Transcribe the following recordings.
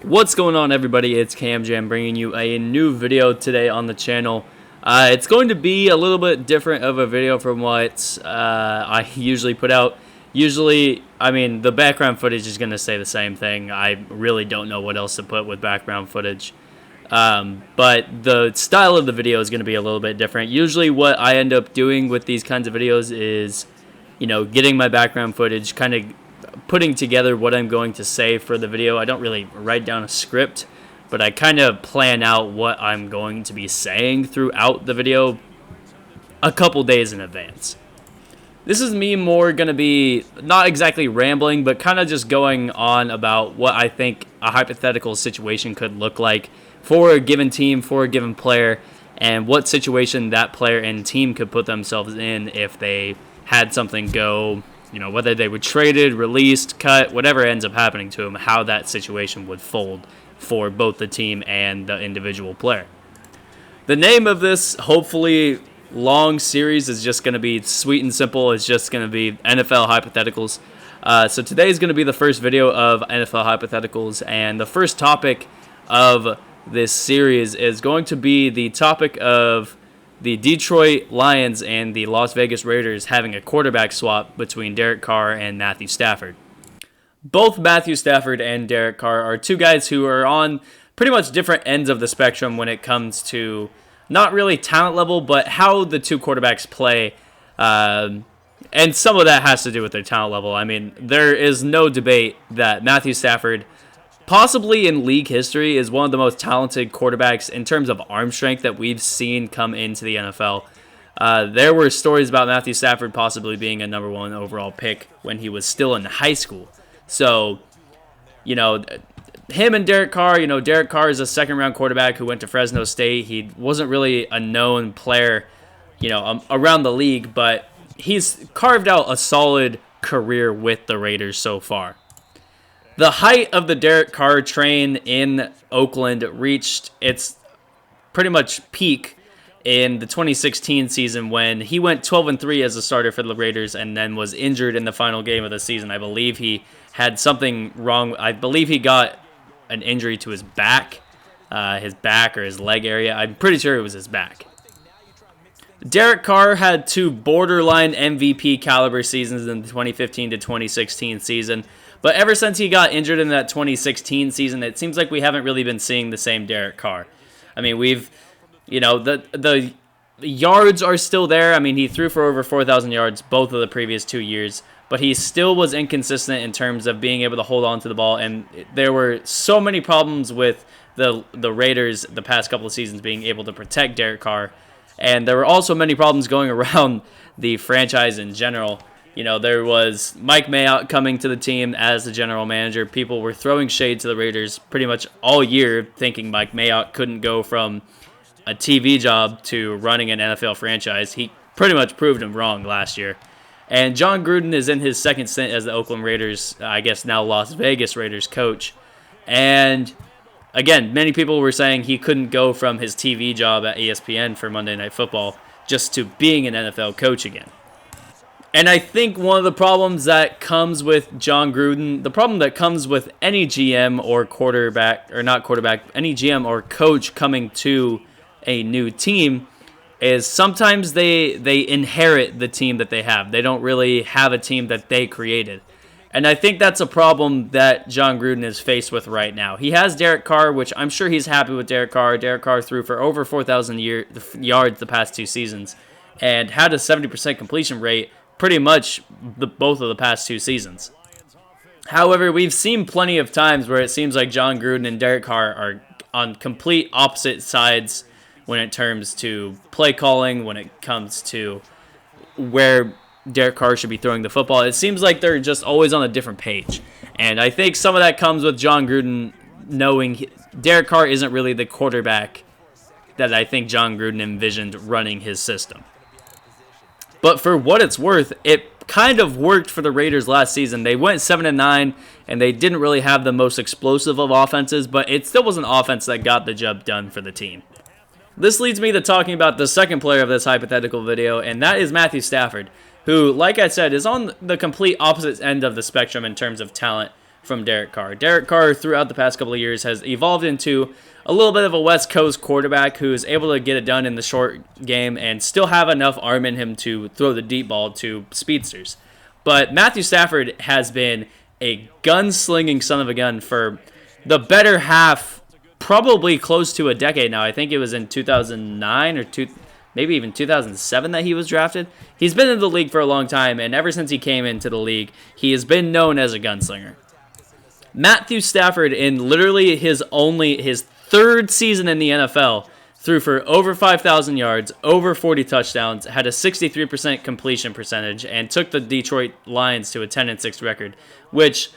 What's going on, everybody? It's CamJam bringing you a new video today on the channel. It's going to be a little bit different of a video from what I usually put out. Usually, the background footage is going to say the same thing. I really don't know what else to put with background footage. But the style of the video is going to be a little bit different. Usually what I end up doing with these kinds of videos is, getting my background footage, kind of putting together what I'm going to say for the video. I don't really write down a script, but I kind of plan out what I'm going to be saying throughout the video a couple days in advance. This is me more going to be not exactly rambling, but kind of just going on about what I think a hypothetical situation could look like for a given team, for a given player, and what situation that player and team could put themselves in if they had something go, whether they were traded, released, cut, whatever ends up happening to them, how that situation would fold for both the team and the individual player. The name of this, hopefully, long series is just going to be sweet and simple. It's just going to be NFL Hypotheticals. So today is going to be the first video of NFL Hypotheticals, and the first topic of this series is going to be the topic of the Detroit Lions and the Las Vegas Raiders having a quarterback swap between Derek Carr and Matthew Stafford. Both Matthew Stafford and Derek Carr are two guys who are on pretty much different ends of the spectrum when it comes to not really talent level, but how the two quarterbacks play. And some of that has to do with their talent level. There is no debate that Matthew Stafford, possibly in league history, is one of the most talented quarterbacks in terms of arm strength that we've seen come into the NFL. There were stories about Matthew Stafford possibly being a number one overall pick when he was still in high school. So, him and Derek Carr, Derek Carr is a second-round quarterback who went to Fresno State. He wasn't really a known player, around the league, but he's carved out a solid career with the Raiders so far. The height of the Derek Carr train in Oakland reached its pretty much peak in the 2016 season when he went 12-3 as a starter for the Raiders and then was injured in the final game of the season. I believe he had something wrong. I believe he got an injury to his back or his leg area. I'm pretty sure it was his back. Derek Carr had two borderline MVP caliber seasons in the 2015 to 2016 season. But ever since he got injured in that 2016 season, it seems like we haven't really been seeing the same Derek Carr. The yards are still there. He threw for over 4,000 yards both of the previous 2 years, but he still was inconsistent in terms of being able to hold on to the ball. And there were so many problems with the Raiders the past couple of seasons being able to protect Derek Carr. And there were also many problems going around the franchise in general. There was Mike Mayock coming to the team as the general manager. People were throwing shade to the Raiders pretty much all year, thinking Mike Mayock couldn't go from a TV job to running an NFL franchise. He pretty much proved him wrong last year. And John Gruden is in his second stint as the Oakland Raiders, I guess now Las Vegas Raiders coach. And again, many people were saying he couldn't go from his TV job at ESPN for Monday Night Football just to being an NFL coach again. And I think one of the problems that comes with John Gruden, the problem that comes with any GM or any GM or coach coming to a new team is sometimes they inherit the team that they have. They don't really have a team that they created. And I think that's a problem that John Gruden is faced with right now. He has Derek Carr, which I'm sure he's happy with Derek Carr. Derek Carr threw for over 4,000 yards the past 2 seasons and had a 70% completion rate pretty much both of the past 2 seasons. However, we've seen plenty of times where it seems like John Gruden and Derek Carr are on complete opposite sides when it comes to play calling, when it comes to where Derek Carr should be throwing the football. It seems like they're just always on a different page. And I think some of that comes with John Gruden knowing Derek Carr isn't really the quarterback that I think John Gruden envisioned running his system. But for what it's worth, it kind of worked for the Raiders last season. They went 7-9, and they didn't really have the most explosive of offenses, but it still was an offense that got the job done for the team. This leads me to talking about the second player of this hypothetical video, and that is Matthew Stafford, who, like I said, is on the complete opposite end of the spectrum in terms of talent from Derek Carr. Derek Carr, throughout the past couple of years, has evolved into a little bit of a West Coast quarterback who is able to get it done in the short game and still have enough arm in him to throw the deep ball to speedsters. But Matthew Stafford has been a gunslinging son of a gun for the better half, probably close to a decade now. I think it was in 2009 or maybe even 2007 that he was drafted. He's been in the league for a long time, and ever since he came into the league, he has been known as a gunslinger. Matthew Stafford, in literally his third season in the NFL, threw for over 5,000 yards, over 40 touchdowns, had a 63% completion percentage, and took the Detroit Lions to a 10-6 record, which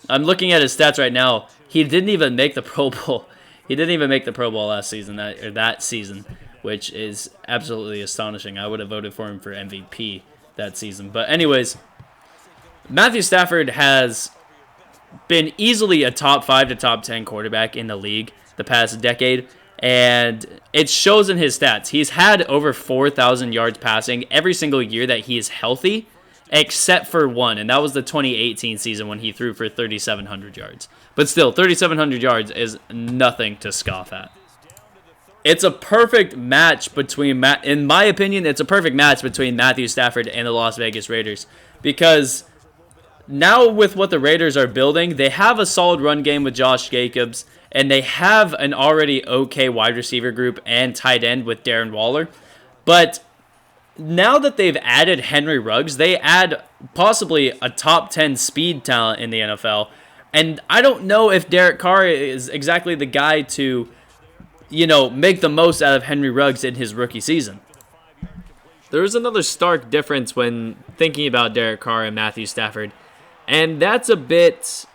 I'm looking at his stats right now. He didn't even make the Pro Bowl. He didn't even make the Pro Bowl last season, that season, which is absolutely astonishing. I would have voted for him for MVP that season. But anyways, Matthew Stafford has been easily a top 5 to top 10 quarterback in the league the past decade, and it shows in his stats. He's had over 4,000 yards passing every single year that he is healthy, except for one, and that was the 2018 season when he threw for 3,700 yards. But still, 3,700 yards is nothing to scoff at. It's a perfect match between, in my opinion, it's a perfect match between Matthew Stafford and the Las Vegas Raiders, because now with what the Raiders are building, they have a solid run game with Josh Jacobs, and they have an already okay wide receiver group and tight end with Darren Waller. But now that they've added Henry Ruggs, they add possibly a top 10 speed talent in the NFL. And I don't know if Derek Carr is exactly the guy to, make the most out of Henry Ruggs in his rookie season. There's another stark difference when thinking about Derek Carr and Matthew Stafford. And that's a bit,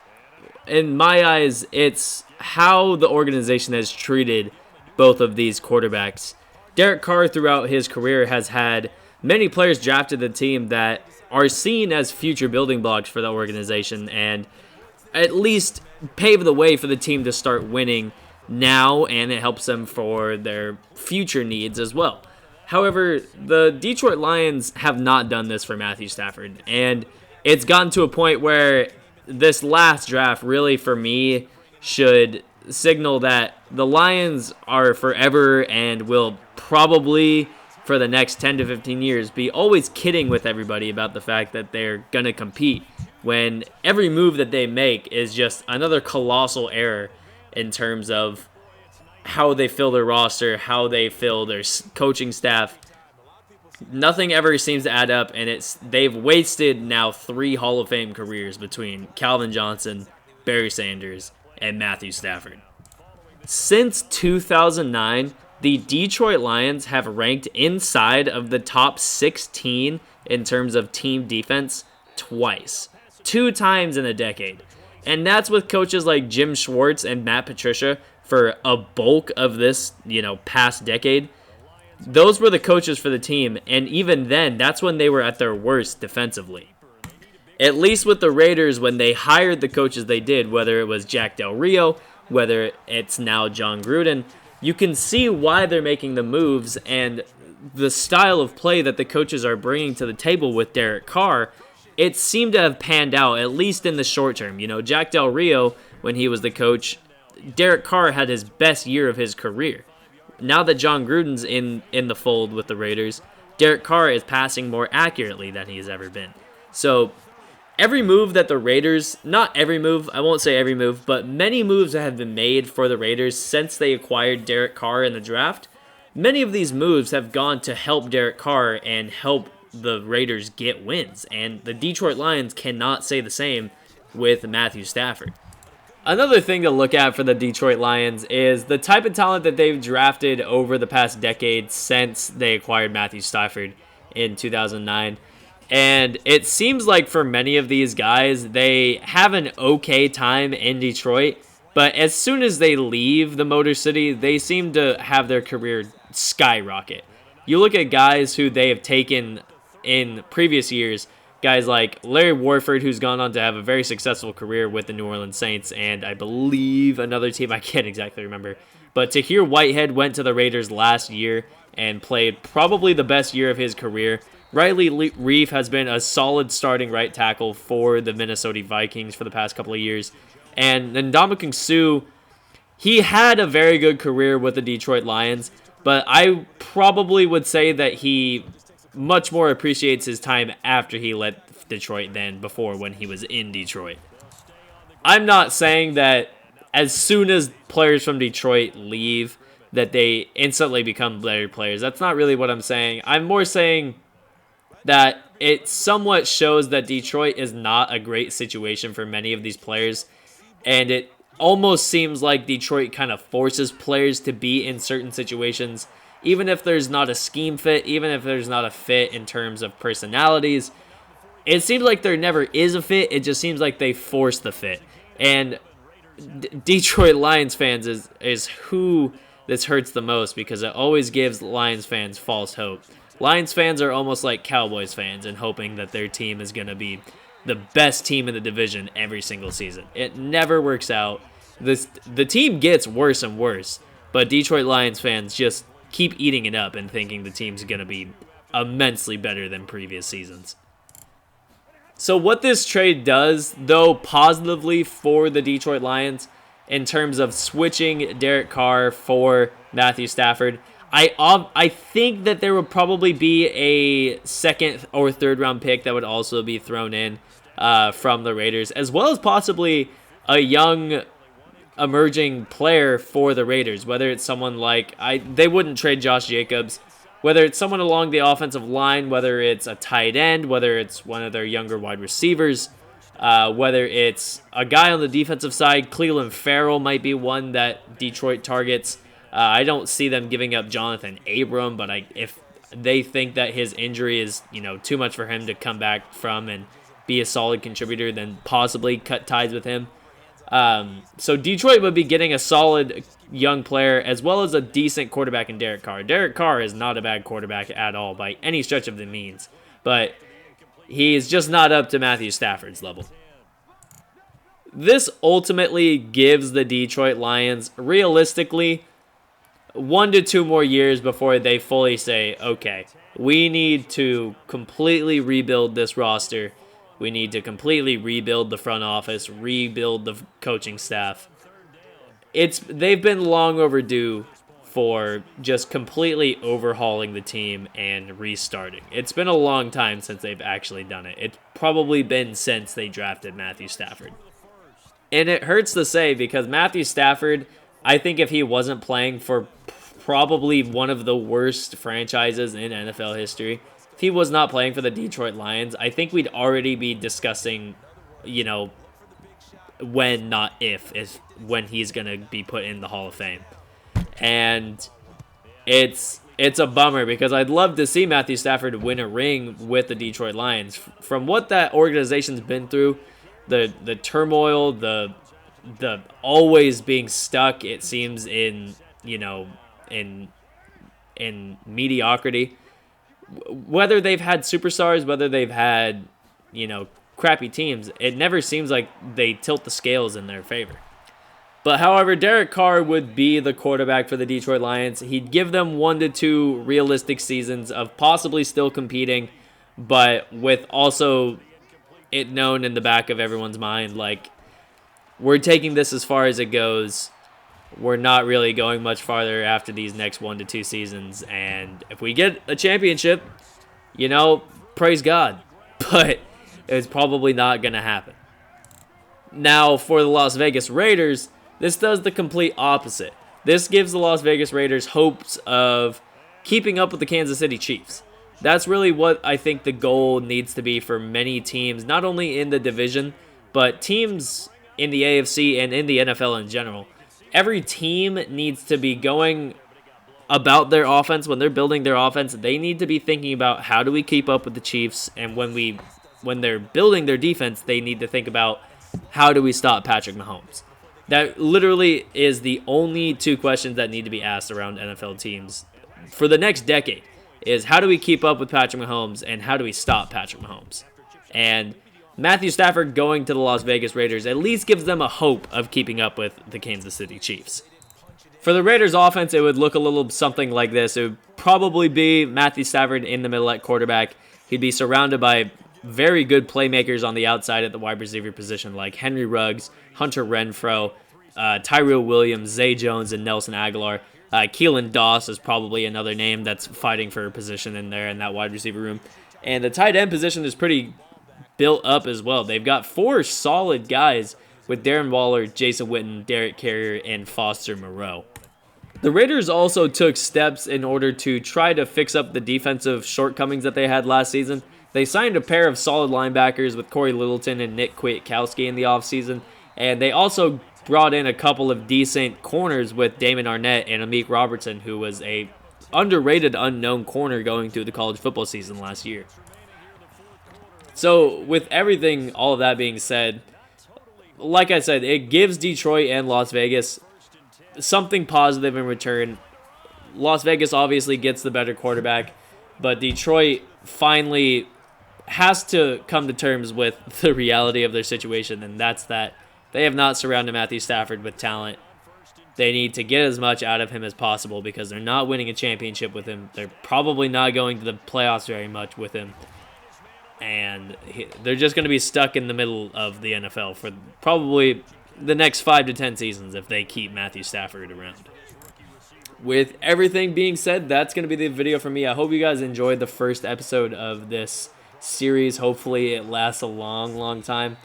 in my eyes, it's how the organization has treated both of these quarterbacks. Derek Carr, throughout his career, has had many players drafted the team that are seen as future building blocks for the organization and at least pave the way for the team to start winning now, and it helps them for their future needs as well. However, the Detroit Lions have not done this for Matthew Stafford, and it's gotten to a point where this last draft really, for me, should signal that the Lions are forever and will probably, for the next 10 to 15 years, be always kidding with everybody about the fact that they're going to compete, when every move that they make is just another colossal error in terms of how they fill their roster, how they fill their coaching staff. Nothing ever seems to add up, and they've wasted now 3 Hall of Fame careers between Calvin Johnson, Barry Sanders, and Matthew Stafford. Since 2009, the Detroit Lions have ranked inside of the top 16 in terms of team defense twice. 2 times in a decade. And that's with coaches like Jim Schwartz and Matt Patricia for a bulk of this, past decade. Those were the coaches for the team, and even then, that's when they were at their worst defensively. At least with the Raiders, when they hired the coaches they did, whether it was Jack Del Rio, whether it's now John Gruden, you can see why they're making the moves, and the style of play that the coaches are bringing to the table with Derek Carr, it seemed to have panned out, at least in the short term. Jack Del Rio, when he was the coach, Derek Carr had his best year of his career. Now that John Gruden's in the fold with the Raiders, Derek Carr is passing more accurately than he has ever been. So every move that the Raiders, not every move, I won't say every move, but many moves that have been made for the Raiders since they acquired Derek Carr in the draft, many of these moves have gone to help Derek Carr and help the Raiders get wins. And the Detroit Lions cannot say the same with Matthew Stafford. Another thing to look at for the Detroit Lions is the type of talent that they've drafted over the past decade since they acquired Matthew Stafford in 2009. And it seems like for many of these guys, they have an okay time in Detroit, but as soon as they leave the Motor City, they seem to have their career skyrocket. You look at guys who they have taken in previous years, guys like Larry Warford, who's gone on to have a very successful career with the New Orleans Saints, and I believe another team, I can't exactly remember. But Tahir Whitehead went to the Raiders last year and played probably the best year of his career. Reef has been a solid starting right tackle for the Minnesota Vikings for the past couple of years. And Ndamukong Suh, he had a very good career with the Detroit Lions, but I probably would say that he much more appreciates his time after he left Detroit than before when he was in Detroit. I'm not saying that as soon as players from Detroit leave, that they instantly become better players. That's not really what I'm saying. I'm more saying that it somewhat shows that Detroit is not a great situation for many of these players, and it almost seems like Detroit kind of forces players to be in certain situations, even if there's not a scheme fit, even if there's not a fit in terms of personalities. It seems like there never is a fit. It just seems like they force the fit. And Detroit Lions fans is who this hurts the most, because it always gives Lions fans false hope. Lions fans are almost like Cowboys fans and hoping that their team is going to be the best team in the division every single season. It never works out. The team gets worse and worse, but Detroit Lions fans just keep eating it up and thinking the team's going to be immensely better than previous seasons. So what this trade does, though, positively for the Detroit Lions in terms of switching Derek Carr for Matthew Stafford, I think that there would probably be a second or third round pick that would also be thrown in from the Raiders, as well as possibly a young emerging player for the Raiders, whether it's someone like, they wouldn't trade Josh Jacobs, whether it's someone along the offensive line, whether it's a tight end, whether it's one of their younger wide receivers, whether it's a guy on the defensive side. Cleveland Farrell might be one that Detroit targets. I don't see them giving up Jonathan Abram, but if they think that his injury is too much for him to come back from and be a solid contributor, then possibly cut ties with him. So Detroit would be getting a solid young player as well as a decent quarterback in Derek Carr. Derek Carr is not a bad quarterback at all by any stretch of the means, but he is just not up to Matthew Stafford's level. This ultimately gives the Detroit Lions, realistically, 1 to 2 more years before they fully say, okay, we need to completely rebuild this roster. We need to completely rebuild the front office, rebuild the coaching staff. They've been long overdue for just completely overhauling the team and restarting. It's been a long time since they've actually done it. It's probably been since they drafted Matthew Stafford. And it hurts to say, because Matthew Stafford, I think if he wasn't playing for probably one of the worst franchises in NFL history, if he was not playing for the Detroit Lions, I think we'd already be discussing, when, not if, is when he's going to be put in the Hall of Fame. And it's a bummer, because I'd love to see Matthew Stafford win a ring with the Detroit Lions. From what that organization's been through, the turmoil, the always being stuck, it seems, in mediocrity. Whether they've had superstars, whether they've had, crappy teams, it never seems like they tilt the scales in their favor. But however, Derek Carr would be the quarterback for the Detroit Lions. He'd give them 1 to 2 realistic seasons of possibly still competing, but with also it known in the back of everyone's mind, like, we're taking this as far as it goes. We're not really going much farther after these next 1 to 2 seasons. And if we get a championship, praise God. But it's probably not going to happen. Now, for the Las Vegas Raiders, this does the complete opposite. This gives the Las Vegas Raiders hopes of keeping up with the Kansas City Chiefs. That's really what I think the goal needs to be for many teams, not only in the division, but teams in the AFC and in the NFL in general. Every team needs to be going about their offense. When they're building their offense, they need to be thinking about, how do we keep up with the Chiefs? And when they're building their defense, they need to think about, how do we stop Patrick Mahomes? That literally is the only 2 questions that need to be asked around NFL teams for the next decade, is how do we keep up with Patrick Mahomes and how do we stop Patrick Mahomes? And Matthew Stafford going to the Las Vegas Raiders at least gives them a hope of keeping up with the Kansas City Chiefs. For the Raiders offense, it would look a little something like this. It would probably be Matthew Stafford in the middle at quarterback, He'd be surrounded by very good playmakers on the outside at the wide receiver position, like Henry Ruggs, Hunter Renfrow, Tyrell Williams, Zay Jones, and Nelson Aguilar. Keelan Doss is probably another name that's fighting for a position in there in that wide receiver room. And the tight end position is pretty built up as well. They've got 4 solid guys with Darren Waller, Jason Witten, Derek Carrier, and Foster Moreau. The Raiders also took steps in order to try to fix up the defensive shortcomings that they had last season. They signed a pair of solid linebackers with Corey Littleton and Nick Kwiatkowski in the offseason, and they also brought in a couple of decent corners with Damon Arnett and Amik Robertson, who was a underrated unknown corner going through the college football season last year. So with everything, all of that being said, like I said, it gives Detroit and Las Vegas something positive in return. Las Vegas obviously gets the better quarterback, but Detroit finally has to come to terms with the reality of their situation, and that's that they have not surrounded Matthew Stafford with talent. They need to get as much out of him as possible because they're not winning a championship with him. They're probably not going to the playoffs very much with him. And they're just going to be stuck in the middle of the NFL for probably the next 5 to 10 seasons if they keep Matthew Stafford around. With everything being said, that's going to be the video for me. I hope you guys enjoyed the first episode of this series. Hopefully it lasts a long, long time.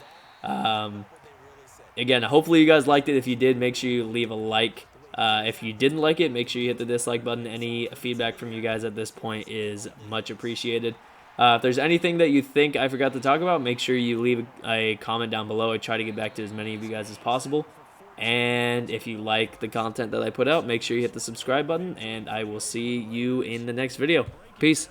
Again, hopefully you guys liked it. If you did, make sure you leave a like. If you didn't like it, make sure you hit the dislike button. Any feedback from you guys at this point is much appreciated. If there's anything that you think I forgot to talk about, make sure you leave a comment down below. I try to get back to as many of you guys as possible. And if you like the content that I put out, make sure you hit the subscribe button, and I will see you in the next video. Peace.